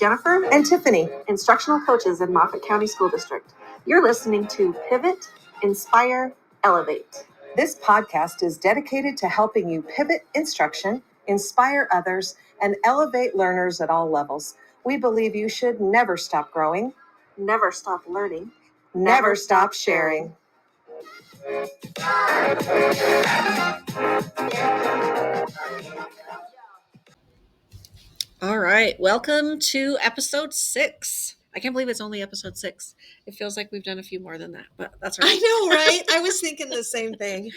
Jennifer and Tiffany, instructional coaches in Moffat County School District. You're listening to Pivot, Inspire, Elevate. This podcast is dedicated to helping you pivot instruction, inspire others, and elevate learners at all levels. We believe you should never stop growing, never stop learning, never stop sharing. All right. Welcome to episode 6. I can't believe it's only episode 6. It feels like we've done a few more than that, but that's all right. I know, right? I was thinking the same thing.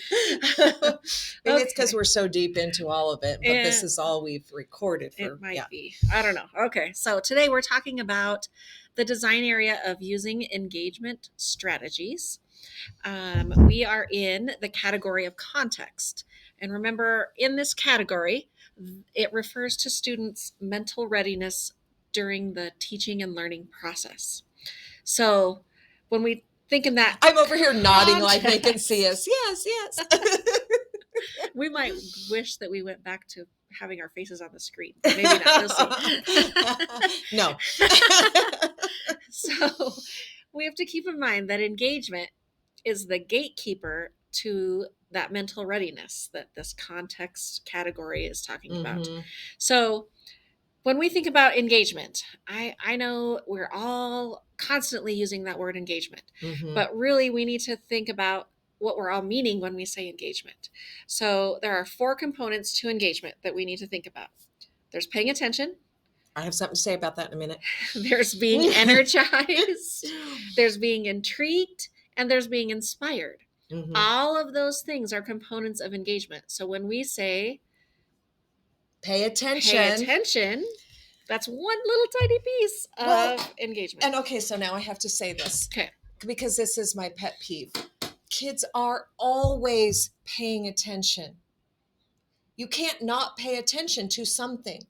Maybe it's because we're so deep into all of it, but this is all we've recorded. It might be. I don't know. Okay. So today we're talking about the design area of using engagement strategies. We are in the category of context. And remember, in this category, it refers to students' mental readiness during the teaching and learning process. So when we think in that, I'm over here nodding like they can see us. Yes, yes. We might wish that we went back to having our faces on the screen. Maybe not. We'll see. No. So we have to keep in mind that engagement is the gatekeeper to that mental readiness that this context category is talking about. So when we think about engagement, I know we're all constantly using that word engagement, but really we need to think about what we're all meaning when we say engagement. So there are 4 components to engagement that we need to think about. There's paying attention. I have something to say about that in a minute. There's being energized. There's being intrigued. And there's being inspired. All of those things are components of engagement. So when we say pay attention, that's one little tiny piece of engagement. And okay, so now I have to say this. Okay. Because this is my pet peeve. Kids are always paying attention. You can't not pay attention to something.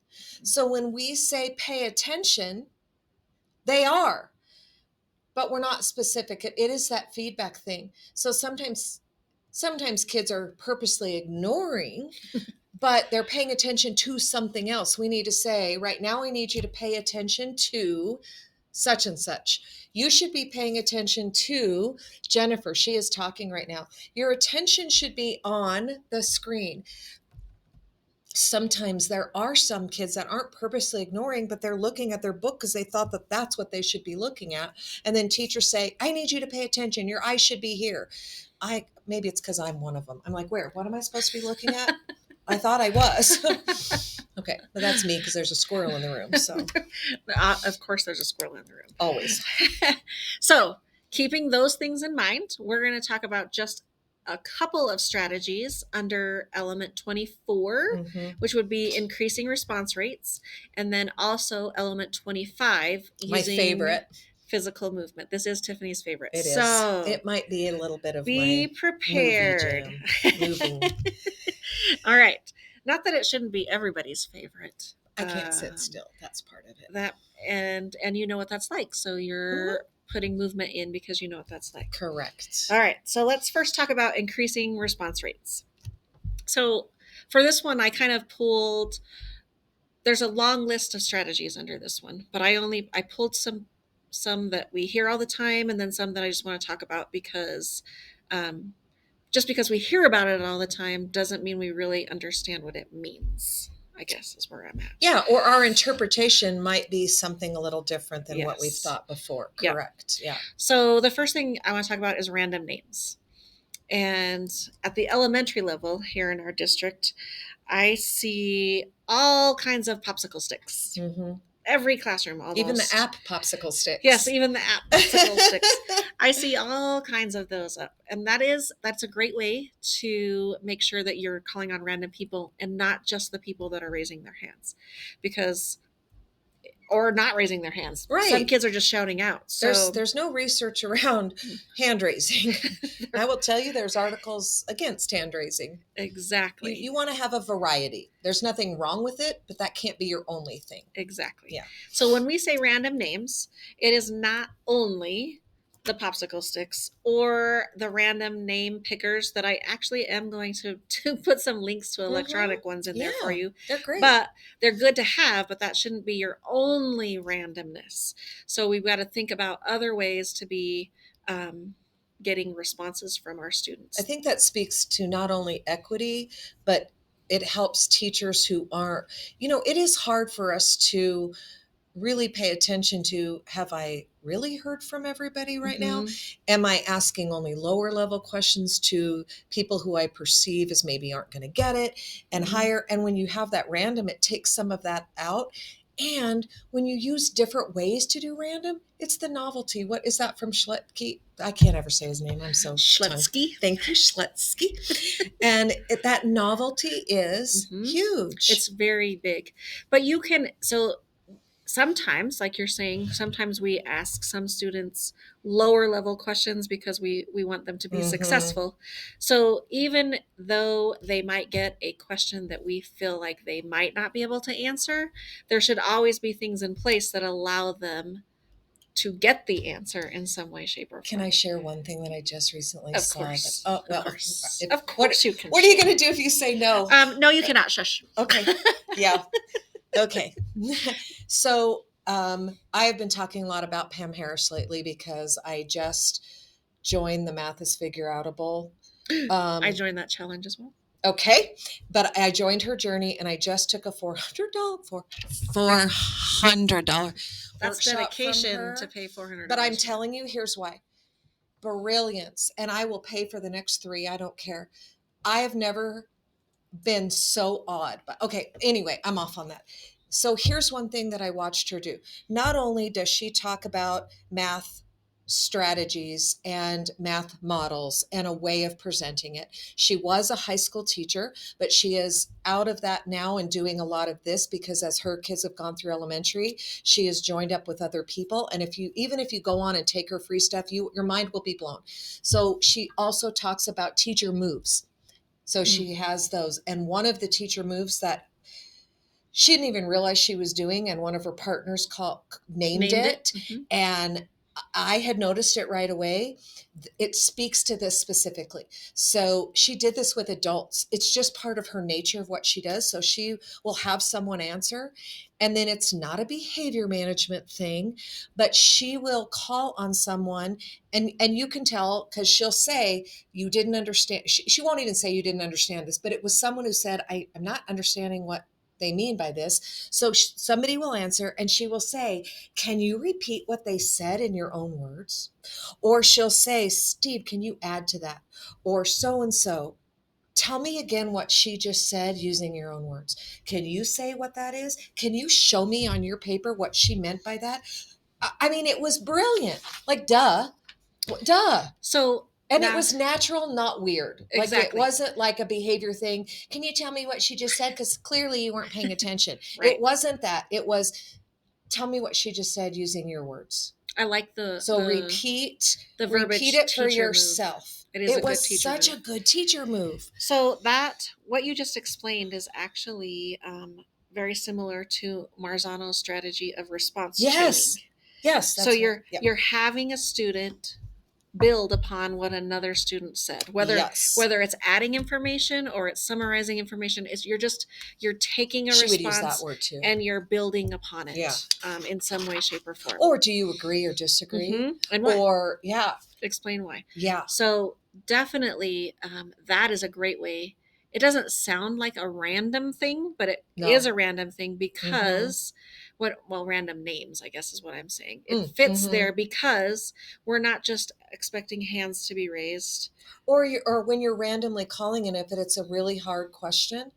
So when we say pay attention, they are. But we're not specific. It is that feedback thing. So sometimes kids are purposely ignoring, but they're paying attention to something else. We need to say, right now, I need you to pay attention to such and such. You should be paying attention to Jennifer. She is talking right now. Your attention should be on the screen. Sometimes there are some kids that aren't purposely ignoring, but they're looking at their book because they thought that that's what they should be looking at. And then teachers say, I need you to pay attention. Your eyes should be here. Maybe it's because I'm one of them. I'm like, where? What am I supposed to be looking at? I thought I was. Okay, but that's me because there's a squirrel in the room. So, of course, there's a squirrel in the room. Always. So keeping those things in mind, we're going to talk about just a couple of strategies under element 24, which would be increasing response rates. And then also element 25, my favorite, physical movement. This is Tiffany's favorite. It is. So it might be a little bit of be prepared. Moving. All right. Not that it shouldn't be everybody's favorite. I can't sit still. That's part of it. And you know what that's like. So you're putting movement in because you know what that's like. Correct. All right. So let's first talk about increasing response rates. So for this one, I kind of pulled, there's a long list of strategies under this one, but I pulled some that we hear all the time and then some that I just want to talk about because just because we hear about it all the time doesn't mean we really understand what it means, I guess is where I'm at. Yeah, or our interpretation might be something a little different than what we've thought before. Correct. Yeah. So the first thing I want to talk about is random names. And at the elementary level here in our district, I see all kinds of popsicle sticks. Every classroom almost. Even the app popsicle sticks. Yes, even the app popsicle sticks. I see all kinds of those up. And that's a great way to make sure that you're calling on random people and not just the people that are raising their hands. Or not raising their hands. Right. Some kids are just shouting out. So there's no research around hand raising. I will tell you there's articles against hand raising. Exactly. You want to have a variety. There's nothing wrong with it, but that can't be your only thing. Exactly. Yeah. So when we say random names, it is not only the popsicle sticks or the random name pickers that I actually am going to put some links to electronic ones in there for Yeah, you. they're great. But they're good to have, but that shouldn't be your only randomness. So we've got to think about other ways to be getting responses from our students. I think that speaks to not only equity, but it helps teachers who aren't, it is hard for us to really pay attention to, have I really heard from everybody right now? Am I asking only lower level questions to people who I perceive as maybe aren't going to get it and higher? And when you have that random, it takes some of that out. And when you use different ways to do random, it's the novelty. What is that from Schletzky? I can't ever say his name. I'm so Schletzky. Thank you, Schletzky. And that novelty is huge. It's very big. But you can, so sometimes, like you're saying, sometimes we ask some students lower level questions because we want them to be successful. So even though they might get a question that we feel like they might not be able to answer, there should always be things in place that allow them to get the answer in some way, shape, or form. Can I share one thing that I just recently saw? Course. Of course you can. What are you going to do if you say no? No, you cannot. Shush. Okay. Yeah. Okay. So I have been talking a lot about Pam Harris lately because I just joined the Math is Figure Outable. I joined that challenge as well. Okay. But I joined her journey and I just took a $400 That's dedication to pay $400. But I'm telling you, here's why. Brilliance. And I will pay for the next 3. I don't care. I have never been so awed. But okay, anyway, I'm off on that. So here's one thing that I watched her do. Not only does she talk about math strategies and math models and a way of presenting it. She was a high school teacher, but she is out of that now and doing a lot of this because as her kids have gone through elementary, she has joined up with other people. And even if you go on and take her free stuff, your mind will be blown. So she also talks about teacher moves. So she has those. And one of the teacher moves that she didn't even realize she was doing, and one of her partners named it. And I had noticed it right away. It speaks to this specifically. So she did this with adults. It's just part of her nature of what she does. So she will have someone answer, and then it's not a behavior management thing, but she will call on someone, and you can tell because she'll say, you didn't understand. She won't even say you didn't understand this, but it was someone who said, I'm not understanding what they mean by this. So somebody will answer and she will say, can you repeat what they said in your own words? Or she'll say, Steve, can you add to that? Or so-and-so, tell me again what she just said using your own words. Can you say what that is? Can you show me on your paper what she meant by that? I mean, it was brilliant. Like, duh. So, and it was natural, not weird. Exactly. Like it wasn't like a behavior thing. Can you tell me what she just said? Because clearly you weren't paying attention. Right. It wasn't that. It was, tell me what she just said using your words. I like repeat verbiage. Repeat it for yourself. It was such a good teacher move. So what you just explained is actually very similar to Marzano's strategy of response training. Yes. So you're having a student build upon what another student said, whether it's adding information or it's summarizing information. You're taking a she response would use that word too. And you're building upon it in some way, shape, or form. Or do you agree or disagree? And what? Or explain why. So definitely that is a great way. It doesn't sound like a random thing, but it is a random thing because random names, I guess is what I'm saying. It fits there because we're not just expecting hands to be raised. Or when you're randomly calling in, if it's a really hard question,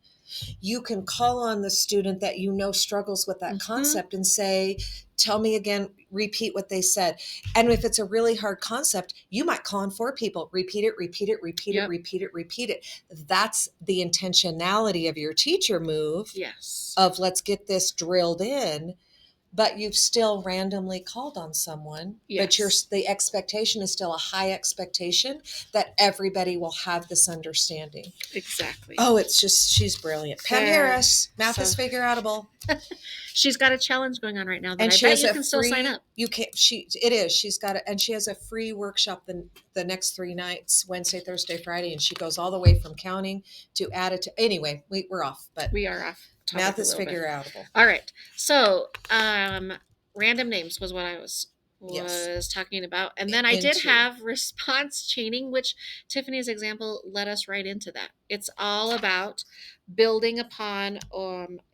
you can call on the student that you know struggles with that concept and say, tell me again, repeat what they said. And if it's a really hard concept, you might call on 4 people, repeat it. That's the intentionality of your teacher move. Yes. Of let's get this drilled in. but you've still randomly called on someone, but Yes. the expectation is still a high expectation that everybody will have this understanding. Exactly. Oh, it's just, she's brilliant. Pam Harris, Math is Figure Outable. She's got a challenge going on right now that And I she bet has you a can still sign free, up. she's got it. And she has a free workshop the next 3 nights, Wednesday, Thursday, Friday. And she goes all the way from counting to additive. Anyway, we're off, but We are off topic Math a is little bit. Figure Outable. All right. So, random names was what I was Yes. talking about. And then I did Into. have response chaining, which Tiffany's example led us right into that. It's all about building upon,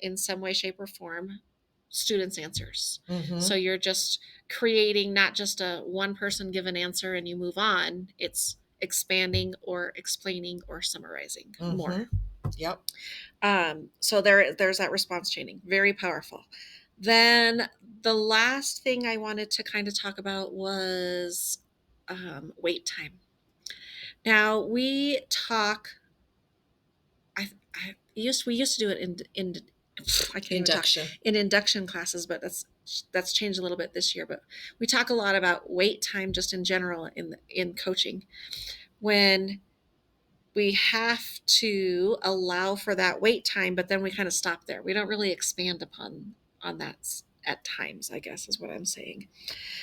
in some way, shape, or form, students' answers. Mhm. So you're just creating not just a one person give an answer and you move on. It's expanding or explaining or summarizing more. Mhm. Yep. So there's that response chaining, very powerful. Then the last thing I wanted to kind of talk about was wait time. Now we talk. We used to do it in I can't even talk, Induction. in induction classes, but that's changed a little bit this year. But we talk a lot about wait time just in general in coaching, when we have to allow for that wait time, but then we kind of stop there. We don't really expand upon on that at times, I guess is what I'm saying.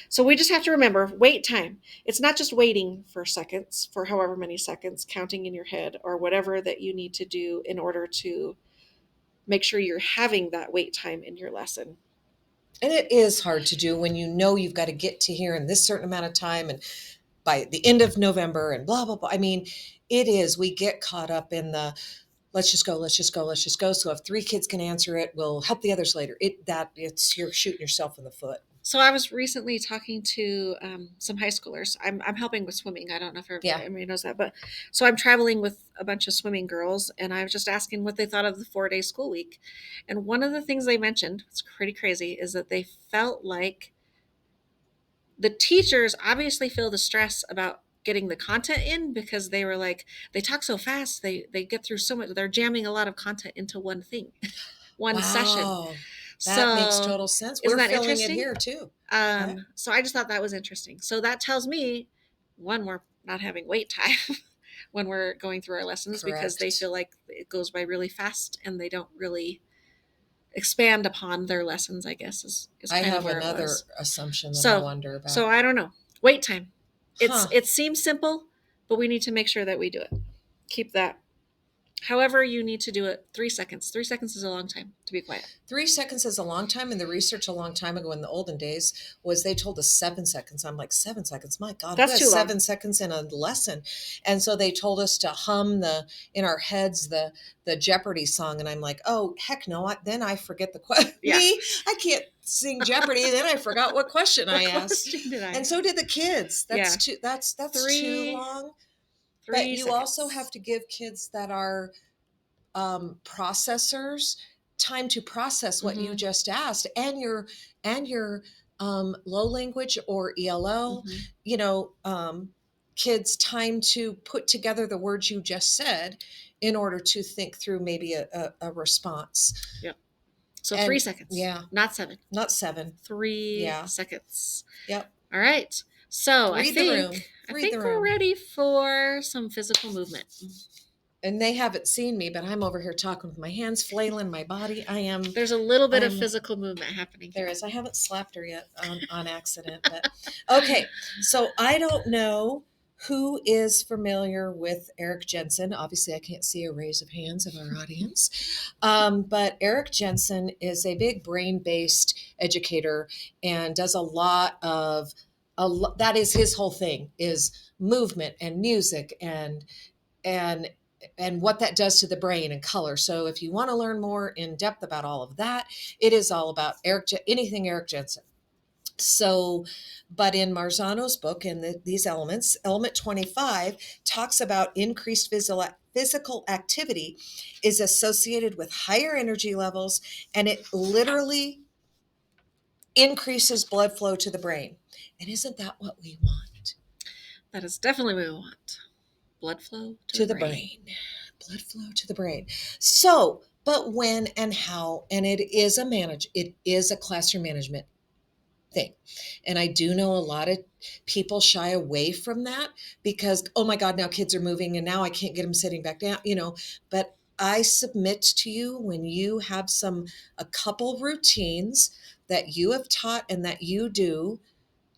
So we just have to remember wait time. It's not just waiting for seconds, for however many seconds, counting in your head or whatever that you need to do in order to make sure you're having that wait time in your lesson. And it is hard to do when you know you've got to get to here in this certain amount of time and by the end of November and blah, blah, blah. I mean, it is, we get caught up in the let's just go, let's just go, let's just go. So if 3 kids can answer it, we'll help the others later. You're shooting yourself in the foot. So I was recently talking to some high schoolers. I'm helping with swimming. I don't know if everybody knows that, but so I'm traveling with a bunch of swimming girls, and I was just asking what they thought of the 4-day school week. And one of the things they mentioned, it's pretty crazy, is that they felt like the teachers obviously feel the stress about getting the content in, because they were like, they talk so fast, they get through so much, they're jamming a lot of content into one thing, one session. That makes total sense. We're feeling it here too. So I just thought that was interesting. So that tells me, one, we're not having wait time when we're going through our lessons. Correct. Because they feel like it goes by really fast and they don't really expand upon their lessons, I guess is I kind have of where another it was. assumption that I wonder about. So I don't know. Wait time. It seems simple, but we need to make sure that we do it. Keep that. However you need to do it, 3 seconds. 3 seconds is a long time to be quiet. 3 seconds is a long time. And the research a long time ago in the olden days was they told us 7 seconds. I'm like, 7 seconds? My God, that's too long. 7 seconds in a lesson. And so they told us to hum in our heads the Jeopardy song. And I'm like, oh, heck no. Then I forget the question. Yeah. Me? I can't sing Jeopardy. Then I forgot what question I asked. And so did the kids. That's too long. But you seconds. Also have to give kids that are processors time to process what you just asked, and your low language or ELL, kids time to put together the words you just said in order to think through maybe a response. Yep. So 3 seconds. Yeah. Not 7. Not 7. 3 seconds. Yep. All right. So I think we're ready for some physical movement. And they haven't seen me, but I'm over here talking with my hands, flailing my body. There's a little bit of physical movement happening. There is. I haven't slapped her yet on accident. But okay. So I don't know who is familiar with Eric Jensen. Obviously, I can't see a raise of hands of our audience. But Eric Jensen is a big brain-based educator and does a lot of, that is his whole thing, is movement and music and what that does to the brain and color. So if you want to learn more in depth about all of that, it is all about anything Eric Jensen. So, but in Marzano's book, in these elements, element 25 talks about increased physical activity is associated with higher energy levels, and it literally increases blood flow to the brain. And isn't that what we want? That is definitely what we want. Blood flow to the brain. Blood flow to the brain. So but when and how. And it is a classroom management thing. And I do know a lot of people shy away from that because, oh my God, now kids are moving and now I can't get them sitting back down, but I submit to you, when you have a couple routines that you have taught and that you do,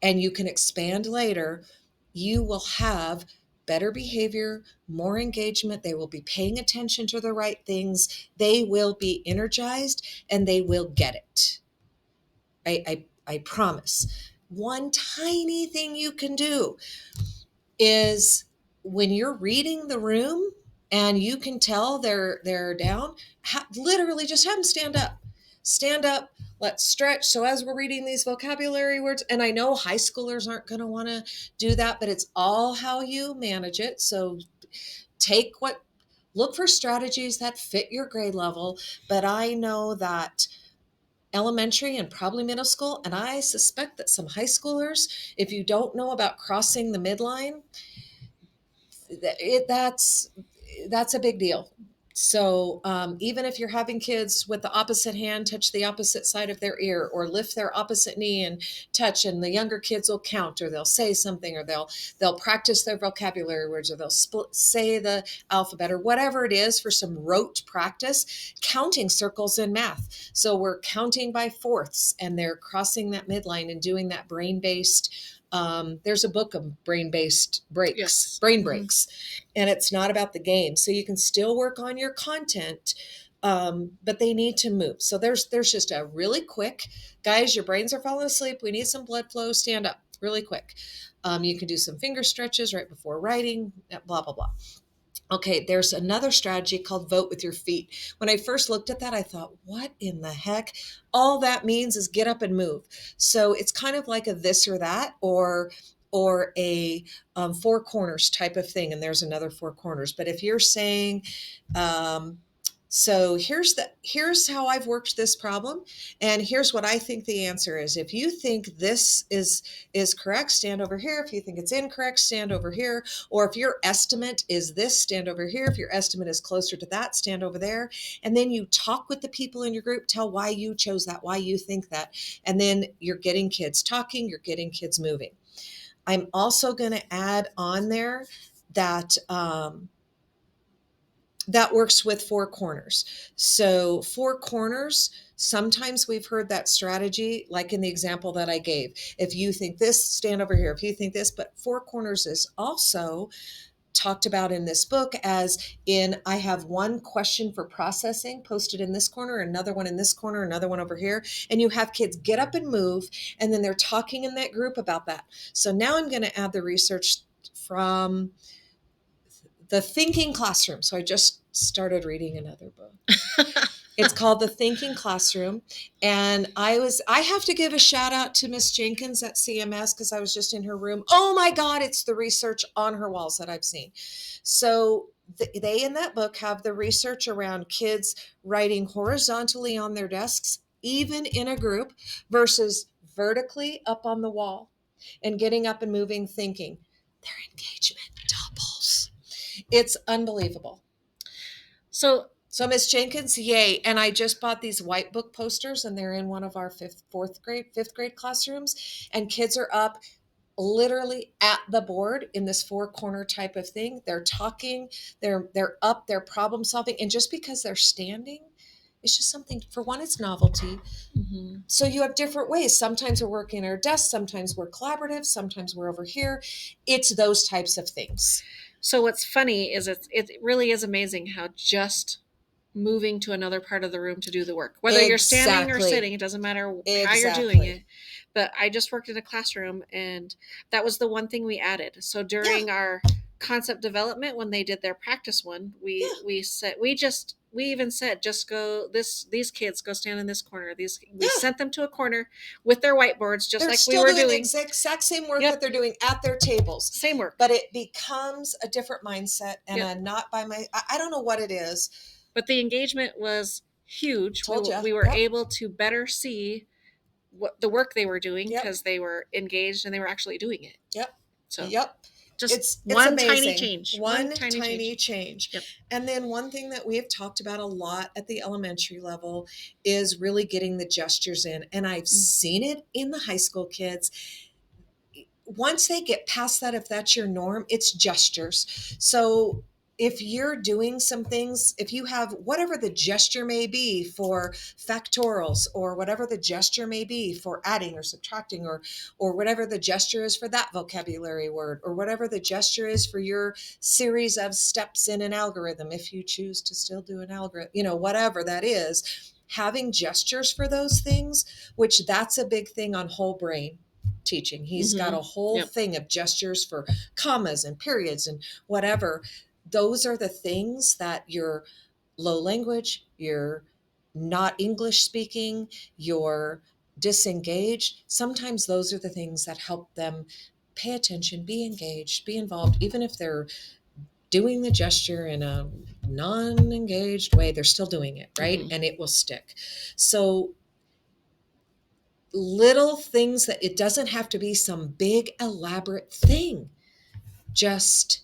and you can expand later, you will have better behavior, more engagement. They will be paying attention to the right things. They will be energized and they will get it. I promise. One tiny thing you can do is, when you're reading the room and you can tell they're down, literally just have them stand up, let's stretch. So as we're reading these vocabulary words, and I know high schoolers aren't going to want to do that, but it's all how you manage it. So look for strategies that fit your grade level. But I know that elementary and probably middle school, and I suspect that some high schoolers, if you don't know about crossing the midline, that's a big deal. So even if you're having kids with the opposite hand touch the opposite side of their ear, or lift their opposite knee and touch, and the younger kids will count, or they'll say something, or they'll practice their vocabulary words, or they'll say the alphabet, or whatever it is, for some rote practice. Counting circles in math, so we're counting by fourths, and they're crossing that midline and doing that brain-based. There's a book of brain-based breaks, Yes. brain breaks, and it's not about the game. So you can still work on your content, but they need to move. So there's just a really quick, guys, your brains are falling asleep. We need some blood flow. Stand up really quick. You can do some finger stretches right before writing, blah, blah, blah. Okay, there's another strategy called vote with your feet. When I first looked at that, I thought, what in the heck? All that means is get up and move. So it's kind of like a this or that, or a four corners type of thing. And there's another four corners. But if you're saying, so here's how I've worked this problem, and here's what I think the answer is. If you think this is correct, stand over here. If you think it's incorrect, stand over here. Or if your estimate is this, stand over here. If your estimate is closer to that, stand over there. And then you talk with the people in your group, tell why you chose that, why you think that. And then you're getting kids talking, you're getting kids moving. I'm also going to add on there that that works with four corners. So four corners, sometimes we've heard that strategy, like in the example that I gave. If you think this, stand over here. If you think this, but four corners is also talked about in this book as in, I have one question for processing posted in this corner, another one in this corner, another one over here. And you have kids get up and move, and then they're talking in that group about that. So now I'm going to add the research from The Thinking Classroom. So I just started reading another book. It's called The Thinking Classroom. And I have to give a shout out to Miss Jenkins at CMS, because I was just in her room. Oh my God, it's the research on her walls that I've seen. So they in that book have the research around kids writing horizontally on their desks, even in a group, versus vertically up on the wall and getting up and moving, thinking. Their engagement doubles. It's unbelievable. So Miss Jenkins, yay. And I just bought these white book posters, and they're in one of our fifth grade classrooms, and kids are up literally at the board in this four corner type of thing. They're talking, they're up, they're problem solving. And just because they're standing, it's just something, for one, it's novelty. Mm-hmm. So you have different ways. Sometimes we're working at our desk, sometimes we're collaborative, sometimes we're over here. It's those types of things. So what's funny is it really is amazing how just moving to another part of the room to do the work, whether you're standing or sitting, it doesn't matter how you're doing it. But I just worked in a classroom, and that was the one thing we added. So during our concept development, when they did their practice one, we even said, just go, these kids go stand in this corner. We sent them to a corner with their whiteboards, just like we were doing the exact same work that they're doing at their tables. Same work. But it becomes a different mindset, and I don't know what it is. But the engagement was huge. We were able to better see what the work they were doing, because they were engaged and they were actually doing it. Yep. So. Yep. Just It's one tiny amazing. change. One tiny change. Yep. And then one thing that we have talked about a lot at the elementary level is really getting the gestures in. And I've seen it in the high school kids. Once they get past that, if that's your norm, it's gestures. So if you're doing some things, if you have whatever the gesture may be for factorials, or whatever the gesture may be for adding or subtracting, or whatever the gesture is for that vocabulary word, or whatever the gesture is for your series of steps in an algorithm, if you choose to still do an algorithm, whatever that is, having gestures for those things, which that's a big thing on whole brain teaching. He's got a whole thing of gestures for commas and periods and whatever. Those are the things that your low language, you're not English speaking, you're disengaged. Sometimes those are the things that help them pay attention, be engaged, be involved, even if they're doing the gesture in a non-engaged way, they're still doing it, right? And it will stick. So little things that it doesn't have to be some big elaborate thing. Just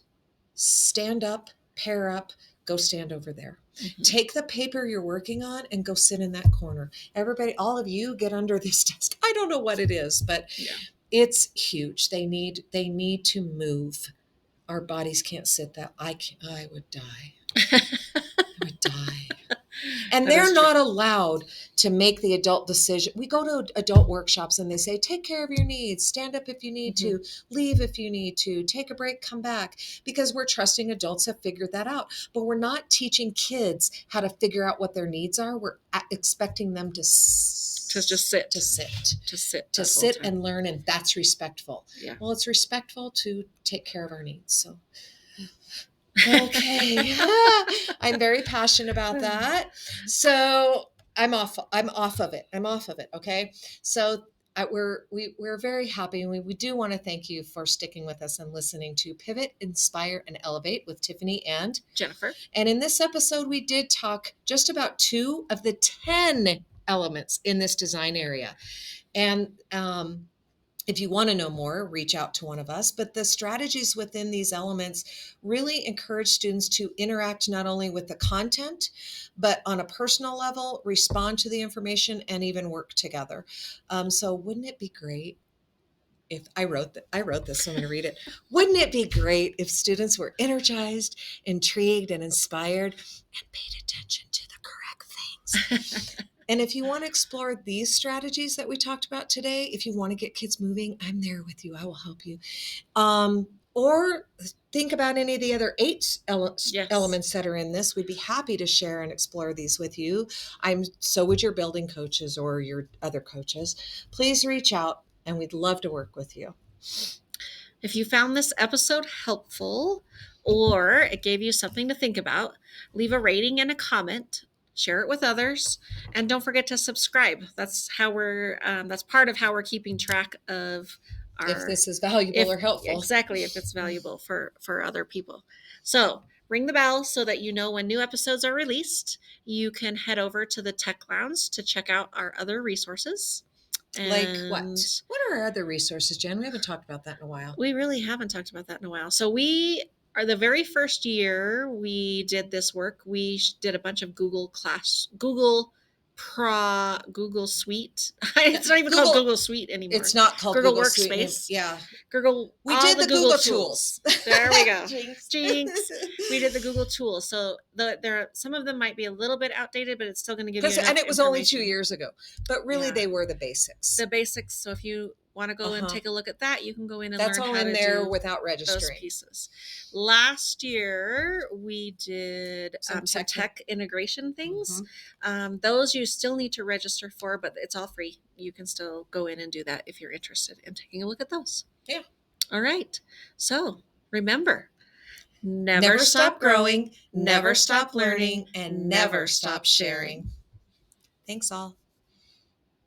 stand up, pair up, go stand over there. Take the paper you're working on and go sit in that corner. Everybody, all of you, get under this desk. I don't know what it is, but it's huge. They need to move. Our bodies can't sit that. I would die. I would die. And they're not allowed to make the adult decision. We go to adult workshops and they say, take care of your needs, stand up if you need to, leave if you need to, take a break, come back, because we're trusting adults have figured that out. But we're not teaching kids how to figure out what their needs are. We're expecting them to just sit and learn, and that's respectful. Yeah. Well, it's respectful to take care of our needs. So okay. I'm very passionate about that. So I'm off of it. Okay. So we're very happy, and we do want to thank you for sticking with us and listening to Pivot, Inspire, and Elevate with Tiffany and Jennifer. And in this episode, we did talk just about 2 of the 10 elements in this design area. And if you want to know more, reach out to one of us. But the strategies within these elements really encourage students to interact not only with the content, but on a personal level, respond to the information, and even work together. So wouldn't it be great if I wrote this, so I'm going to read it. Wouldn't it be great if students were energized, intrigued, and inspired, and paid attention to the correct things? And if you want to explore these strategies that we talked about today, if you want to get kids moving, I'm there with you. I will help you. Or think about any of the other 8 elements that are in this. We'd be happy to share and explore these with you. So would your building coaches or your other coaches. Please reach out, and we'd love to work with you. If you found this episode helpful, or it gave you something to think about, leave a rating and a comment. Share it with others, and don't forget to subscribe. That's how that's part of how we're keeping track of if this is valuable or helpful. Exactly, if it's valuable for other people. So ring the bell so that you know when new episodes are released. You can head over to the Tech Lounge to check out our other resources. Like what? What are our other resources, Jen? We haven't talked about that in a while. We really haven't talked about that in a while. So we are the very first year we did this work. We did a bunch of Google Suite. It's not even called Google Suite anymore. It's not called Google Workspace. Yeah. We did the Google tools. There we go. Jinx. We did the Google tools. So some of them might be a little bit outdated, but it's still going to give you enough and it was only 2 years ago. But really, they were the basics. So if you want to go and take a look at that, you can go in and learn how to do. That's all in there without registering. Those pieces. Last year we did some tech integration things. Those you still need to register for, but it's all free. You can still go in and do that if you're interested in taking a look at those. Yeah. All right. So remember, never stop growing, never stop learning, and never stop sharing. Thanks all.